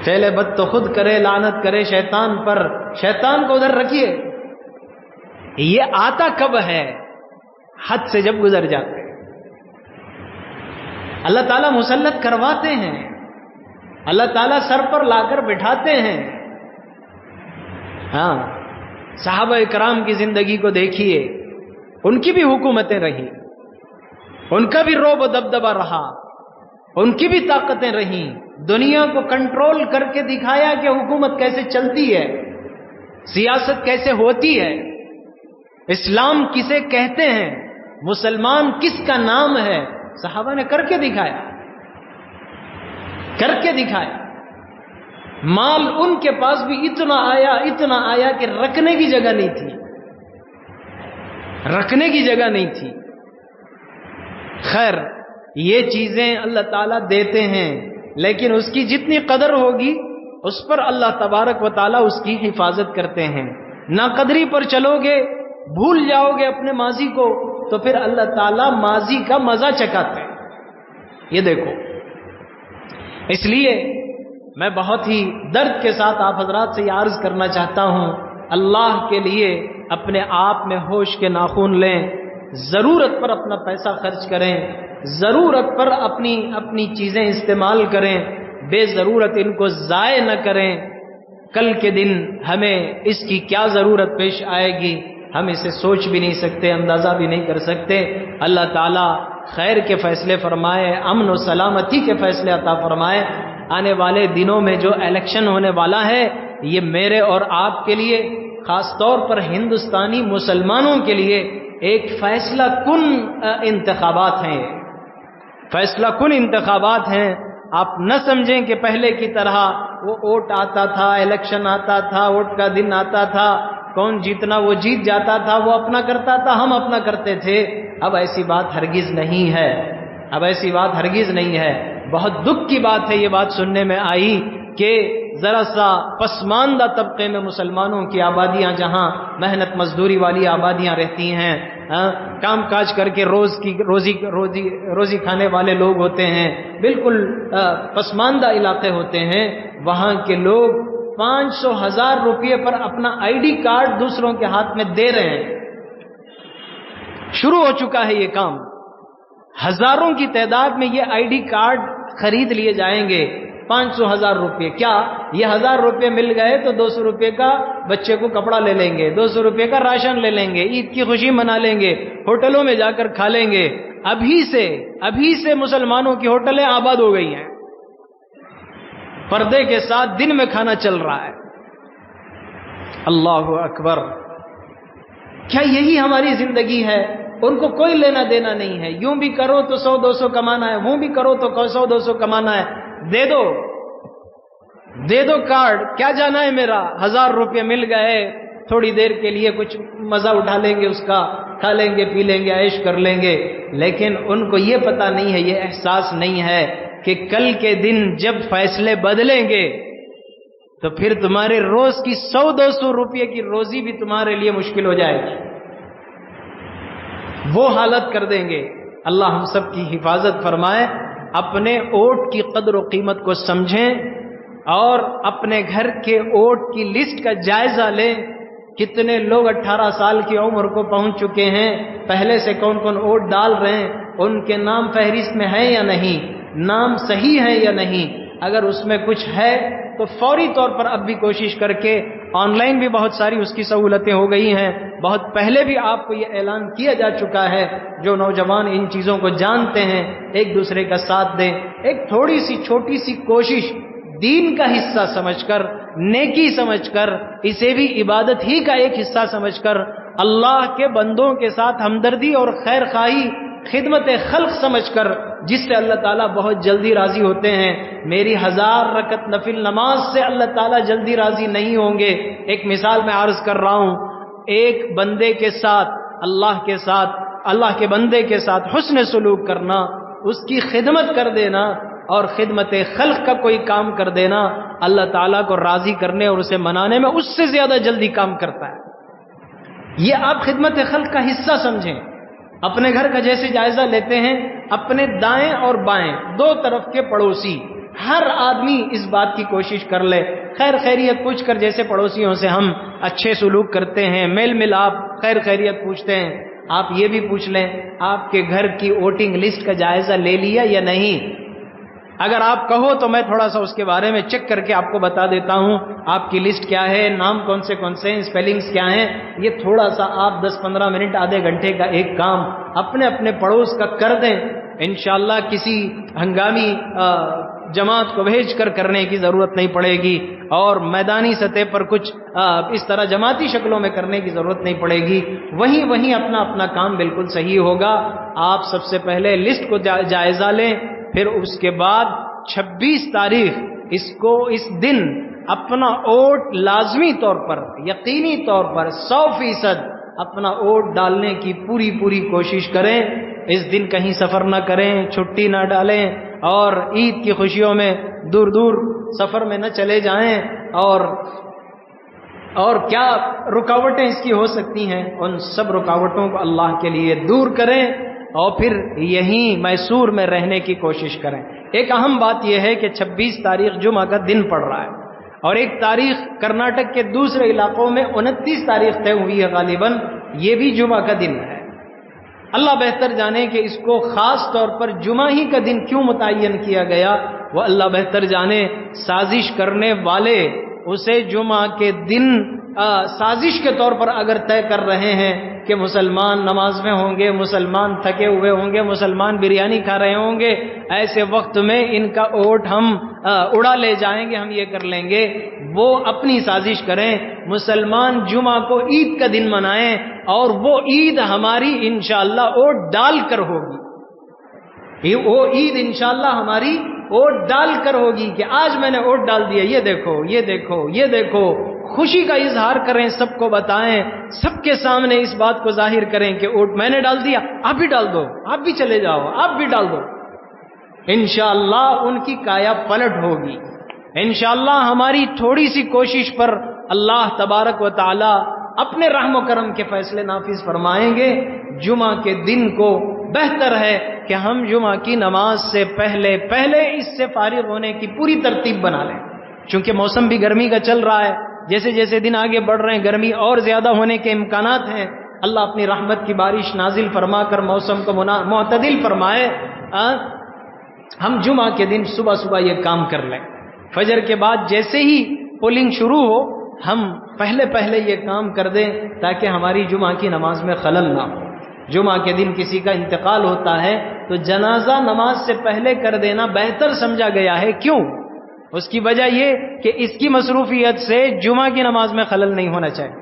A: فعل بد تو خود کرے، لعنت کرے شیطان پر، شیطان کو ادھر رکھیے۔ یہ آتا کب ہے؟ حد سے جب گزر جاتے ہیں۔ اللہ تعالیٰ مسلط کرواتے ہیں، اللہ تعالیٰ سر پر لا کر بٹھاتے ہیں۔ ہاں، صحابہ کرام کی زندگی کو دیکھیے، ان کی بھی حکومتیں رہیں، ان کا بھی رعب و دبدبہ رہا، ان کی بھی طاقتیں رہیں، دنیا کو کنٹرول کر کے دکھایا کہ حکومت کیسے چلتی ہے، سیاست کیسے ہوتی ہے، اسلام کسے کہتے ہیں، مسلمان کس کا نام ہے۔ صحابہ نے کر کے دکھایا، کر کے دکھایا۔ مال ان کے پاس بھی اتنا آیا کہ رکھنے کی جگہ نہیں تھی، رکھنے کی جگہ نہیں تھی۔ خیر، یہ چیزیں اللہ تعالیٰ دیتے ہیں، لیکن اس کی جتنی قدر ہوگی اس پر اللہ تبارک و تعالیٰ اس کی حفاظت کرتے ہیں۔ ناقدری پر چلو گے، بھول جاؤ گے اپنے ماضی کو، تو پھر اللہ تعالیٰ ماضی کا مزہ چکھاتے ہیں۔ یہ دیکھو، اس لیے میں بہت ہی درد کے ساتھ آپ حضرات سے یہ عرض کرنا چاہتا ہوں، اللہ کے لیے اپنے آپ میں ہوش کے ناخن لیں، ضرورت پر اپنا پیسہ خرچ کریں، ضرورت پر اپنی چیزیں استعمال کریں، بے ضرورت ان کو ضائع نہ کریں۔ کل کے دن ہمیں اس کی کیا ضرورت پیش آئے گی ہم اسے سوچ بھی نہیں سکتے، اندازہ بھی نہیں کر سکتے۔ اللہ تعالیٰ خیر کے فیصلے فرمائے، امن و سلامتی کے فیصلے عطا فرمائے۔ آنے والے دنوں میں جو الیکشن ہونے والا ہے، یہ میرے اور آپ کے لیے، خاص طور پر ہندوستانی مسلمانوں کے لیے ایک فیصلہ کن انتخابات ہیں، فیصلہ کن انتخابات ہیں۔ آپ نہ سمجھیں کہ پہلے کی طرح وہ ووٹ آتا تھا، الیکشن آتا تھا، ووٹ کا دن آتا تھا، کون جیتنا وہ جیت جاتا تھا، وہ اپنا کرتا تھا، ہم اپنا کرتے تھے۔ اب ایسی بات ہرگز نہیں ہے، اب ایسی بات ہرگز نہیں ہے۔ بہت دکھ کی بات ہے یہ بات سننے میں آئی کہ ذرا سا پسماندہ طبقے میں مسلمانوں کی آبادیاں، جہاں محنت مزدوری والی آبادیاں رہتی ہیں، کام کاج کر کے روزی کھانے والے لوگ ہوتے ہیں، بالکل پسماندہ علاقے ہوتے ہیں، وہاں کے لوگ 500,000 روپے پر اپنا آئی ڈی کارڈ دوسروں کے ہاتھ میں دے رہے ہیں۔ شروع ہو چکا ہے یہ کام، ہزاروں کی تعداد میں یہ آئی ڈی کارڈ خرید لیے جائیں گے۔ 500,000 روپے، کیا یہ 1,000 روپے مل گئے تو 200 روپے کا بچے کو کپڑا لے لیں گے، 200 روپے کا راشن لے لیں گے، عید کی خوشی منا لیں گے، ہوٹلوں میں جا کر کھا لیں گے۔ ابھی سے مسلمانوں کی ہوٹلیں آباد ہو گئی ہیں، پردے کے ساتھ دن میں کھانا چل رہا ہے۔ اللہ اکبر! کیا یہی ہماری زندگی ہے؟ ان کو کوئی لینا دینا نہیں ہے، یوں بھی کرو تو 100-200 کمانا ہے، وہ بھی کرو تو 100-200 کمانا ہے، دے دو کارڈ، کیا جانا ہے میرا، 1,000 روپے مل گئے، تھوڑی دیر کے لیے کچھ مزہ اٹھا لیں گے، اس کا کھا لیں گے، پی لیں گے، عیش کر لیں گے۔ لیکن ان کو یہ پتہ نہیں ہے، یہ احساس نہیں ہے کہ کل کے دن جب فیصلے بدلیں گے تو پھر تمہارے روز کی 100-200 روپے کی روزی بھی تمہارے لیے مشکل ہو جائے گی، وہ حالت کر دیں گے۔ اللہ ہم سب کی حفاظت فرمائے۔ اپنے ووٹ کی قدر و قیمت کو سمجھیں اور اپنے گھر کے ووٹ کی لسٹ کا جائزہ لیں۔ کتنے لوگ 18 سال کی عمر کو پہنچ چکے ہیں، پہلے سے کون کون ووٹ ڈال رہے ہیں، ان کے نام فہرست میں ہیں یا نہیں، نام صحیح ہے یا نہیں۔ اگر اس میں کچھ ہے تو فوری طور پر اب بھی کوشش کر کے، آن لائن بھی بہت ساری اس کی سہولتیں ہو گئی ہیں، بہت پہلے بھی آپ کو یہ اعلان کیا جا چکا ہے، جو نوجوان ان چیزوں کو جانتے ہیں ایک دوسرے کا ساتھ دیں۔ ایک تھوڑی سی چھوٹی سی کوشش دین کا حصہ سمجھ کر، نیکی سمجھ کر، اسے بھی عبادت ہی کا ایک حصہ سمجھ کر، اللہ کے بندوں کے ساتھ ہمدردی اور خیر خواہی، خدمت خلق سمجھ کر، جس سے اللہ تعالیٰ بہت جلدی راضی ہوتے ہیں۔ میری 1000 رکعت نفل نماز سے اللہ تعالیٰ جلدی راضی نہیں ہوں گے۔ ایک مثال میں عرض کر رہا ہوں، ایک بندے کے ساتھ اللہ کے بندے کے ساتھ حسن سلوک کرنا، اس کی خدمت کر دینا اور خدمت خلق کا کوئی کام کر دینا، اللہ تعالیٰ کو راضی کرنے اور اسے منانے میں اس سے زیادہ جلدی کام کرتا ہے۔ یہ آپ خدمت خلق کا حصہ سمجھیں۔ اپنے گھر کا جیسے جائزہ لیتے ہیں، اپنے دائیں اور بائیں دو طرف کے پڑوسی، ہر آدمی اس بات کی کوشش کر لے، خیر خیریت پوچھ کر، جیسے پڑوسیوں سے ہم اچھے سلوک کرتے ہیں، میل ملاپ، خیر خیریت پوچھتے ہیں، آپ یہ بھی پوچھ لیں آپ کے گھر کی ووٹنگ لسٹ کا جائزہ لے لیا یا نہیں۔ اگر آپ کہو تو میں تھوڑا سا اس کے بارے میں چیک کر کے آپ کو بتا دیتا ہوں، آپ کی لسٹ کیا ہے، نام کون سے ہیں، اسپیلنگز کیا ہیں۔ یہ تھوڑا سا آپ 10-15 منٹ، آدھے گھنٹے کا ایک کام اپنے اپنے پڑوس کا کر دیں، انشاءاللہ کسی ہنگامی جماعت کو بھیج کر کرنے کی ضرورت نہیں پڑے گی، اور میدانی سطح پر کچھ اس طرح جماعتی شکلوں میں کرنے کی ضرورت نہیں پڑے گی۔ وہیں اپنا اپنا کام بالکل صحیح ہوگا۔ آپ سب سے پہلے لسٹ کو جائزہ لیں، پھر اس کے بعد 26 تاریخ اس دن اپنا ووٹ لازمی طور پر، یقینی طور پر 100% اپنا ووٹ ڈالنے کی پوری کوشش کریں۔ اس دن کہیں سفر نہ کریں، چھٹی نہ ڈالیں، اور عید کی خوشیوں میں دور سفر میں نہ چلے جائیں، اور کیا رکاوٹیں اس کی ہو سکتی ہیں، ان سب رکاوٹوں کو اللہ کے لیے دور کریں، اور پھر یہیں میسور میں رہنے کی کوشش کریں۔ ایک اہم بات یہ ہے کہ 26 تاریخ جمعہ کا دن پڑ رہا ہے، اور ایک تاریخ کرناٹک کے دوسرے علاقوں میں 29 تاریخ طے ہوئی ہے، غالباً یہ بھی جمعہ کا دن ہے۔ اللہ بہتر جانے کہ اس کو خاص طور پر جمعہ ہی کا دن کیوں متعین کیا گیا، وہ اللہ بہتر جانے۔ سازش کرنے والے اسے جمعہ کے دن سازش کے طور پر اگر طے کر رہے ہیں کہ مسلمان نماز میں ہوں گے، مسلمان تھکے ہوئے ہوں گے، مسلمان بریانی کھا رہے ہوں گے، ایسے وقت میں ان کا ووٹ ہم اڑا لے جائیں گے، ہم یہ کر لیں گے، وہ اپنی سازش کریں۔ مسلمان جمعہ کو عید کا دن منائیں، اور وہ عید ہماری انشاءاللہ ووٹ ڈال کر ہوگی، وہ عید انشاءاللہ ہماری ووٹ ڈال کر ہوگی کہ آج میں نے ووٹ ڈال دیا، یہ دیکھو یہ دیکھو یہ دیکھو، خوشی کا اظہار کریں، سب کو بتائیں، سب کے سامنے اس بات کو ظاہر کریں کہ ووٹ میں نے ڈال دیا، آپ بھی ڈال دو، آپ بھی چلے جاؤ، آپ بھی ڈال دو۔ انشاءاللہ ان کی کایا پلٹ ہوگی۔ انشاءاللہ ہماری تھوڑی سی کوشش پر اللہ تبارک و تعالی اپنے رحم و کرم کے فیصلے نافذ فرمائیں گے۔ جمعہ کے دن کو بہتر ہے کہ ہم جمعہ کی نماز سے پہلے اس سے فارغ ہونے کی پوری ترتیب بنا لیں، چونکہ موسم بھی گرمی کا چل رہا ہے، جیسے جیسے دن آگے بڑھ رہے ہیں گرمی اور زیادہ ہونے کے امکانات ہیں۔ اللہ اپنی رحمت کی بارش نازل فرما کر موسم کو معتدل فرمائے۔ ہم جمعہ کے دن صبح صبح یہ کام کر لیں، فجر کے بعد جیسے ہی پولنگ شروع ہو ہم پہلے یہ کام کر دیں تاکہ ہماری جمعہ کی نماز میں خلل نہ ہو۔ جمعہ کے دن کسی کا انتقال ہوتا ہے تو جنازہ نماز سے پہلے کر دینا بہتر سمجھا گیا ہے۔ کیوں؟ اس کی وجہ یہ کہ اس کی مصروفیت سے جمعہ کی نماز میں خلل نہیں ہونا چاہیے۔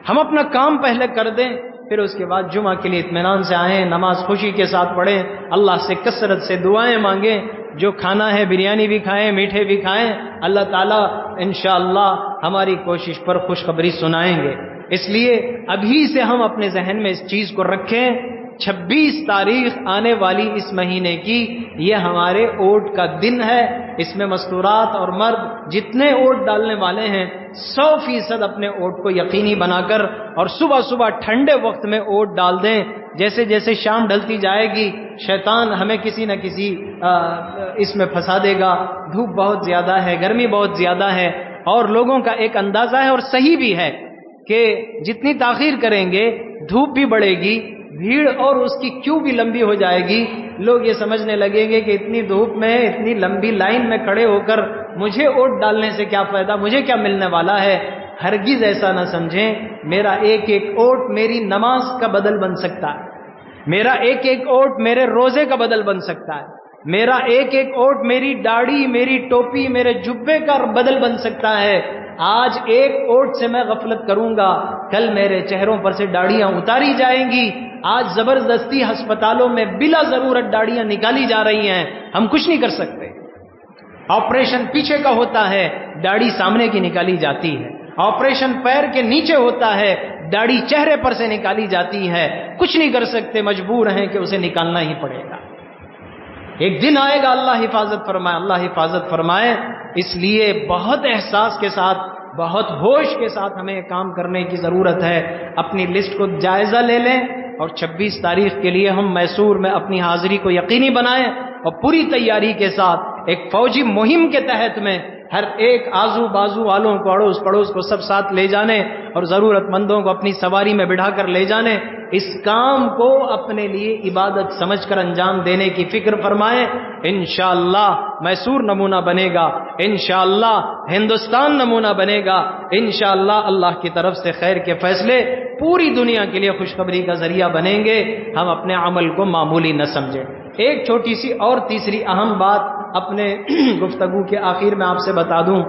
A: ہم اپنا کام پہلے کر دیں، پھر اس کے بعد جمعہ کے لیے اطمینان سے آئیں، نماز خوشی کے ساتھ پڑھیں، اللہ سے کثرت سے دعائیں مانگیں، جو کھانا ہے بریانی بھی کھائیں، میٹھے بھی کھائیں، اللہ تعالیٰ انشاءاللہ ہماری کوشش پر خوشخبری سنائیں گے۔ اس لیے ابھی سے ہم اپنے ذہن میں اس چیز کو رکھیں، 26 تاریخ آنے والی اس مہینے کی یہ ہمارے ووٹ کا دن ہے۔ اس میں مستورات اور مرد جتنے ووٹ ڈالنے والے ہیں 100% اپنے ووٹ کو یقینی بنا کر اور صبح صبح ٹھنڈے وقت میں ووٹ ڈال دیں۔ جیسے جیسے شام ڈھلتی جائے گی شیطان ہمیں کسی نہ کسی اس میں پھنسا دے گا۔ دھوپ بہت زیادہ ہے، گرمی بہت زیادہ ہے، اور لوگوں کا ایک اندازہ ہے اور صحیح بھی ہے کہ جتنی تاخیر کریں گے دھوپ بھی بڑھے گی، بھیڑ اور اس کی کیو بھی لمبی ہو جائے گی، لوگ یہ سمجھنے لگیں گے کہ اتنی دھوپ میں اتنی لمبی لائن میں کھڑے ہو کر مجھے ووٹ ڈالنے سے کیا فائدہ، مجھے کیا ملنے والا ہے۔ ہرگز ایسا نہ سمجھیں، میرا ایک ایک ووٹ میری نماز کا بدل بن سکتا ہے، میرا ایک ایک ووٹ میرے روزے کا بدل بن سکتا ہے، میرا ایک ایک ووٹ میری داڑھی، میری ٹوپی، میرے جبے کا بدل بن سکتا ہے۔ آج ایک ووٹ سے میں غفلت کروں گا، کل میرے چہروں پر سے داڑیاں اتاری جائیں گی۔ آج زبردستی ہسپتالوں میں بلا ضرورت داڑیاں نکالی جا رہی ہیں، ہم کچھ نہیں کر سکتے۔ آپریشن پیچھے کا ہوتا ہے، داڑھی سامنے کی نکالی جاتی ہے۔ آپریشن پیر کے نیچے ہوتا ہے، داڑھی چہرے پر سے نکالی جاتی ہے۔ کچھ نہیں کر سکتے، مجبور ہیں کہ اسے نکالنا ہی پڑے گا۔ ایک دن آئے گا، اللہ حفاظت فرمائے، اللہ حفاظت فرمائے۔ اس لیے بہت احساس کے ساتھ، بہت ہوش کے ساتھ ہمیں کام کرنے کی ضرورت ہے۔ اپنی لسٹ کو جائزہ لے لیں اور 26 تاریخ کے لیے ہم میسور میں اپنی حاضری کو یقینی بنائیں اور پوری تیاری کے ساتھ ایک فوجی مہم کے تحت میں ہر ایک آزو بازو والوں کو، اڑوس پڑوس کو سب ساتھ لے جانے اور ضرورت مندوں کو اپنی سواری میں بٹھا کر لے جانے، اس کام کو اپنے لیے عبادت سمجھ کر انجام دینے کی فکر فرمائیں۔ انشاءاللہ میسور نمونہ بنے گا، انشاءاللہ ہندوستان نمونہ بنے گا، انشاءاللہ اللہ کی طرف سے خیر کے فیصلے پوری دنیا کے لیے خوشخبری کا ذریعہ بنیں گے۔ ہم اپنے عمل کو معمولی نہ سمجھیں۔ ایک چھوٹی سی اور تیسری اہم بات اپنے گفتگو کے آخر میں آپ سے بتا دوں،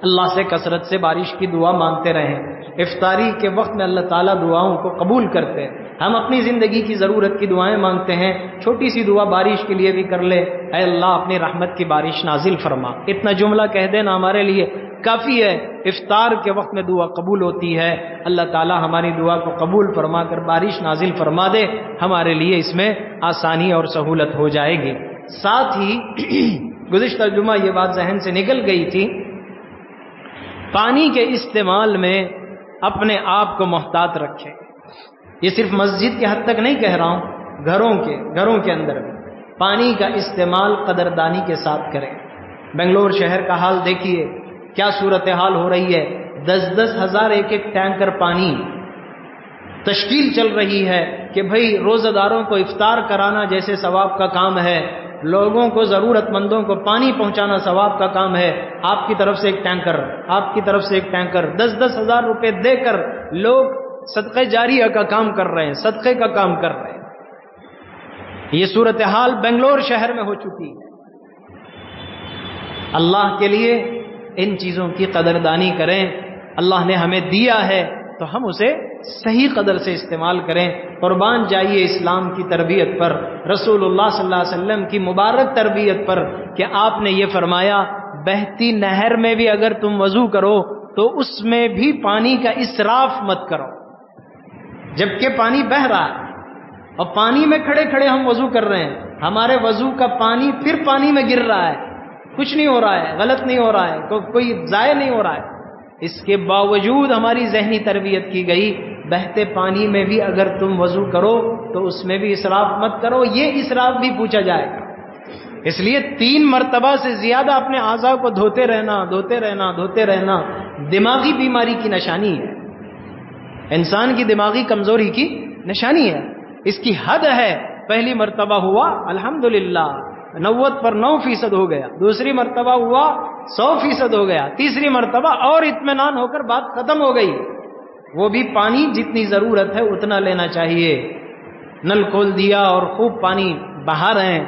A: اللہ سے کثرت سے بارش کی دعا مانگتے رہیں۔ افطاری کے وقت میں اللہ تعالیٰ دعاؤں کو قبول کرتے ہیں۔ ہم اپنی زندگی کی ضرورت کی دعائیں مانگتے ہیں، چھوٹی سی دعا بارش کے لیے بھی کر لے، اے اللہ اپنی رحمت کی بارش نازل فرما۔ اتنا جملہ کہہ دینا ہمارے لیے کافی ہے۔ افطار کے وقت میں دعا قبول ہوتی ہے، اللہ تعالیٰ ہماری دعا کو قبول فرما کر بارش نازل فرما دے، ہمارے لیے اس میں آسانی اور سہولت ہو جائے گی۔ ساتھ ہی گزشتہ جمعہ یہ بات ذہن سے نکل گئی تھی، پانی کے استعمال میں اپنے آپ کو محتاط رکھیں۔ یہ صرف مسجد کے حد تک نہیں کہہ رہا ہوں، گھروں کے اندر بھی پانی کا استعمال قدردانی کے ساتھ کریں۔ بنگلور شہر کا حال دیکھیے، کیا صورتحال ہو رہی ہے۔ 10-10 ہزار ایک ٹینکر پانی تشکیل چل رہی ہے کہ بھئی روزہ داروں کو افطار کرانا جیسے ثواب کا کام ہے، لوگوں کو ضرورت مندوں کو پانی پہنچانا ثواب کا کام ہے۔ آپ کی طرف سے ایک ٹینکر، آپ کی طرف سے ایک ٹینکر، 10-10 ہزار روپے دے کر لوگ صدقہ جاریہ کا کام کر رہے ہیں، صدقے کا کام کر رہے ہیں۔ یہ صورتحال بنگلور شہر میں ہو چکی ہے۔ اللہ کے لیے ان چیزوں کی قدردانی کریں۔ اللہ نے ہمیں دیا ہے تو ہم اسے صحیح قدر سے استعمال کریں. قربان جائیے اسلام کی تربیت پر، رسول اللہ صلی اللہ علیہ وسلم کی مبارک تربیت پر کہ آپ نے یہ فرمایا بہتی نہر میں بھی اگر تم وضو کرو تو اس میں بھی پانی کا اسراف مت کرو. جبکہ پانی بہہ رہا ہے اور پانی میں کھڑے کھڑے ہم وضو کر رہے ہیں، ہمارے وضو کا پانی پھر پانی میں گر رہا ہے، کچھ نہیں ہو رہا ہے، غلط نہیں ہو رہا ہے، کوئی ضائع نہیں ہو رہا ہے. اس کے باوجود ہماری ذہنی تربیت کی گئی بہتے پانی میں بھی اگر تم وضو کرو تو اس میں بھی اسراف مت کرو. یہ اسراف بھی پوچھا جائے گا. اس لیے 3 مرتبہ سے زیادہ اپنے اعضاء کو دھوتے رہنا دماغی بیماری کی نشانی ہے، انسان کی دماغی کمزوری کی نشانی ہے. اس کی حد ہے. پہلی مرتبہ ہوا الحمدللہ 90 پر 9% ہو گیا، دوسری مرتبہ ہوا 100% ہو گیا، تیسری مرتبہ اور اطمینان ہو کر بات ختم ہو گئی. وہ بھی پانی جتنی ضرورت ہے اتنا لینا چاہیے. نل کھول دیا اور خوب پانی بہا رہے ہیں،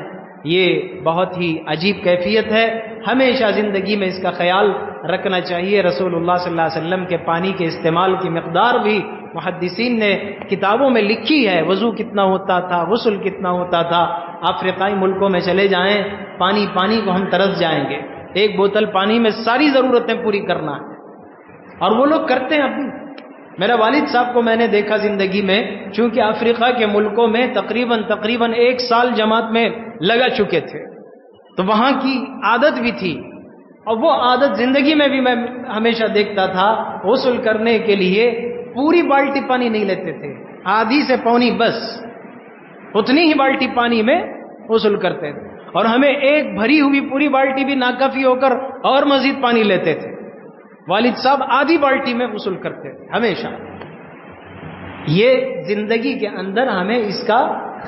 A: یہ بہت ہی عجیب کیفیت ہے. ہمیشہ زندگی میں اس کا خیال رکھنا چاہیے. رسول اللہ صلی اللہ علیہ وسلم کے پانی کے استعمال کی مقدار بھی محدثین نے کتابوں میں لکھی ہے. وضو کتنا ہوتا تھا، غسل کتنا ہوتا تھا. افریقائی ملکوں میں چلے جائیں، پانی کو ہم ترس جائیں گے. 1 بوتل پانی میں ساری ضرورتیں پوری کرنا ہے، اور وہ لوگ کرتے ہیں. ابھی میرا والد صاحب کو میں نے دیکھا زندگی میں، چونکہ افریقہ کے ملکوں میں تقریباً 1 سال جماعت میں لگا چکے تھے، تو وہاں کی عادت بھی تھی. اور وہ عادت زندگی میں بھی میں ہمیشہ دیکھتا تھا، غسل کرنے کے لیے پوری بالٹی پانی نہیں لیتے تھے، آدھی سے پونی بس، اتنی ہی بالٹی پانی میں غسل کرتے تھے. اور ہمیں ایک بھری ہوئی پوری بالٹی بھی ناکافی ہو کر اور مزید پانی لیتے تھے. والد صاحب آدھی بالٹی میں غسل کرتے تھے ہمیشہ. یہ زندگی کے اندر ہمیں اس کا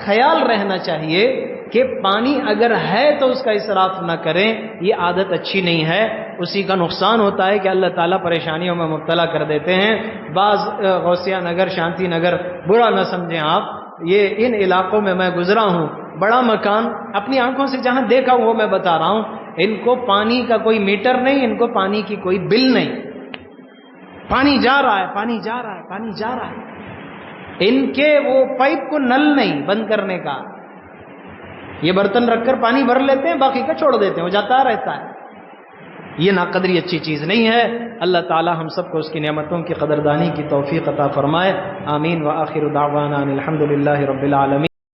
A: خیال رہنا چاہیے کہ پانی اگر ہے تو اس کا اسراف نہ کریں. یہ عادت اچھی نہیں ہے، اسی کا نقصان ہوتا ہے کہ اللہ تعالیٰ پریشانیوں میں مبتلا کر دیتے ہیں. بعض غوثیہ نگر، شانتی نگر، برا نہ سمجھیں آپ، یہ ان علاقوں میں گزرا ہوں. بڑا مکان، اپنی آنکھوں سے جہاں دیکھا وہ میں بتا رہا ہوں. ان کو پانی کا کوئی میٹر نہیں، ان کو پانی کی کوئی بل نہیں. پانی جا رہا ہے. ان کے وہ پائپ کو نل نہیں بند کرنے کا، یہ برتن رکھ کر پانی بھر لیتے ہیں، باقی کا چھوڑ دیتے ہیں، وہ جاتا رہتا ہے. یہ ناقدری اچھی چیز نہیں ہے. اللہ تعالی ہم سب کو اس کی نعمتوں کی قدردانی کی توفیق عطا فرمائے. آمین. وآخر دعوانا الحمدللہ رب العالمین.